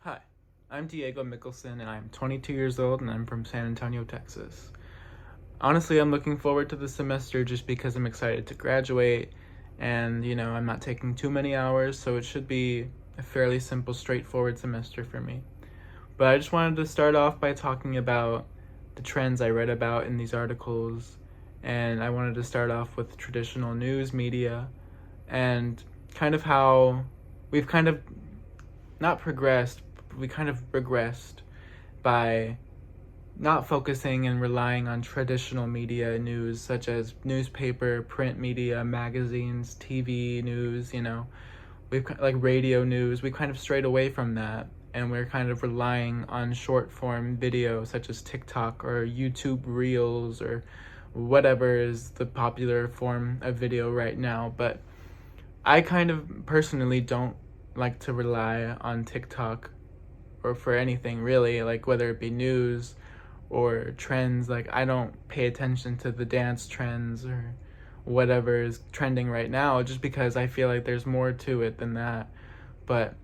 Hi, I'm Diego Mickelson and I'm 22 years old and I'm from San Antonio, Texas. Honestly, I'm looking forward to the semester just because I'm excited to graduate and, I'm not taking too many hours, so it should be a fairly simple, straightforward semester for me. But I just wanted to start off by talking about the trends I read about in these articles, and I wanted to start off with traditional news media and kind of how we've kind of not progressed, we kind of regressed by not focusing and relying on traditional media news such as newspaper, print media, magazines, TV news, we've like radio news. We kind of strayed away from that and we're kind of relying on short form video such as TikTok or YouTube Reels or whatever is the popular form of video right now. But I kind of personally don't like to rely on TikTok or for anything really, like whether it be news or trends. Like I don't pay attention to the dance trends or whatever is trending right now just because I feel like there's more to it than that. But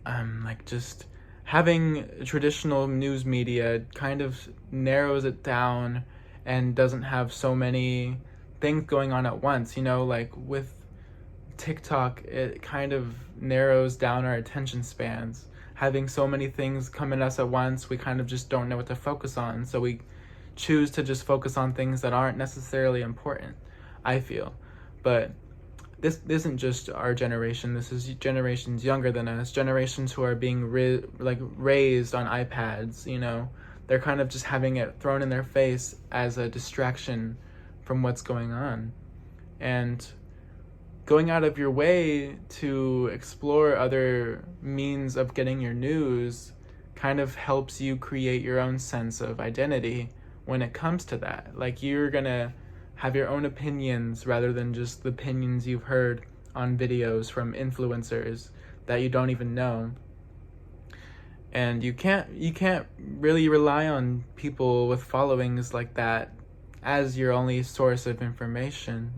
like just having traditional news media kind of narrows it down and doesn't have so many things going on at once, like with TikTok, it kind of narrows down our attention spans. Having so many things come at us at once, we kind of just don't know what to focus on. So we choose to just focus on things that aren't necessarily important, I feel. But this isn't just our generation. This is generations younger than us, generations who are being raised on iPads, They're kind of just having it thrown in their face as a distraction from what's going on. And going out of your way to explore other means of getting your news kind of helps you create your own sense of identity when it comes to that. Like you're gonna have your own opinions rather than just the opinions you've heard on videos from influencers that you don't even know. And you can't really rely on people with followings like that as your only source of information,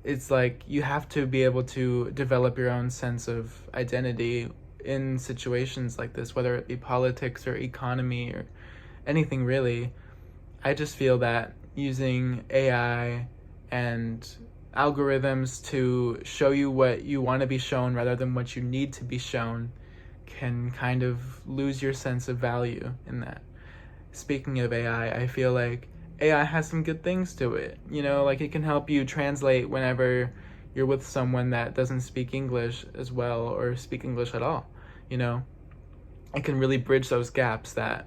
It's like you have to be able to develop your own sense of identity in situations like this, whether it be politics or economy or anything really. I just feel that using AI and algorithms to show you what you want to be shown rather than what you need to be shown can kind of lose your sense of value in that. Speaking of AI, I feel like AI has some good things to it. Like it can help you translate whenever you're with someone that doesn't speak English as well or speak English at all. You know, it can really bridge those gaps that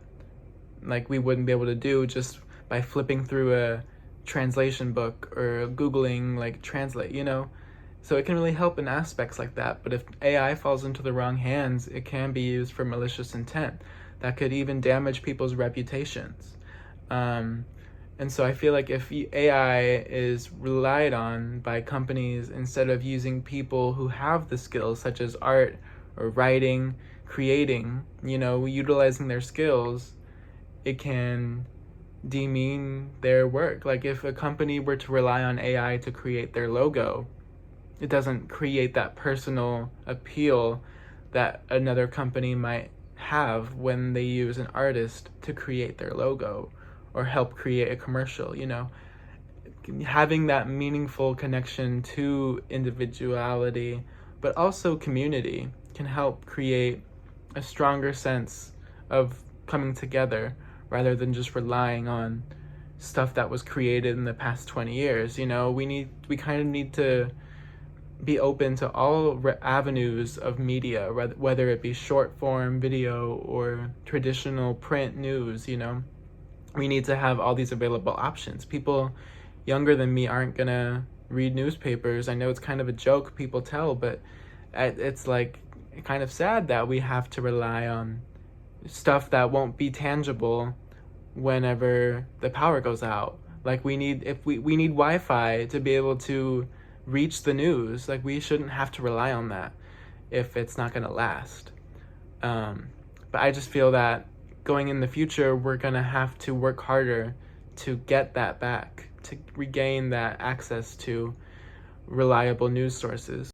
like we wouldn't be able to do just by flipping through a translation book or Googling like translate. So it can really help in aspects like that. But if AI falls into the wrong hands, it can be used for malicious intent that could even damage people's reputations. And so I feel like if AI is relied on by companies instead of using people who have the skills such as art or writing, creating, utilizing their skills, it can demean their work. Like if a company were to rely on AI to create their logo, it doesn't create that personal appeal that another company might have when they use an artist to create their logo or help create a commercial. Having that meaningful connection to individuality but also community can help create a stronger sense of coming together rather than just relying on stuff that was created in the past 20 years. We kind of need to be open to all avenues of media, whether it be short form video or traditional print news. We need to have all these available options. People younger than me aren't gonna read newspapers. I know it's kind of a joke people tell, but it's like kind of sad that we have to rely on stuff that won't be tangible whenever the power goes out. Like we need Wi-Fi to be able to reach the news. Like we shouldn't have to rely on that if it's not going to last. But I just feel that going in the future, we're going to have to work harder to get that back, to regain that access to reliable news sources.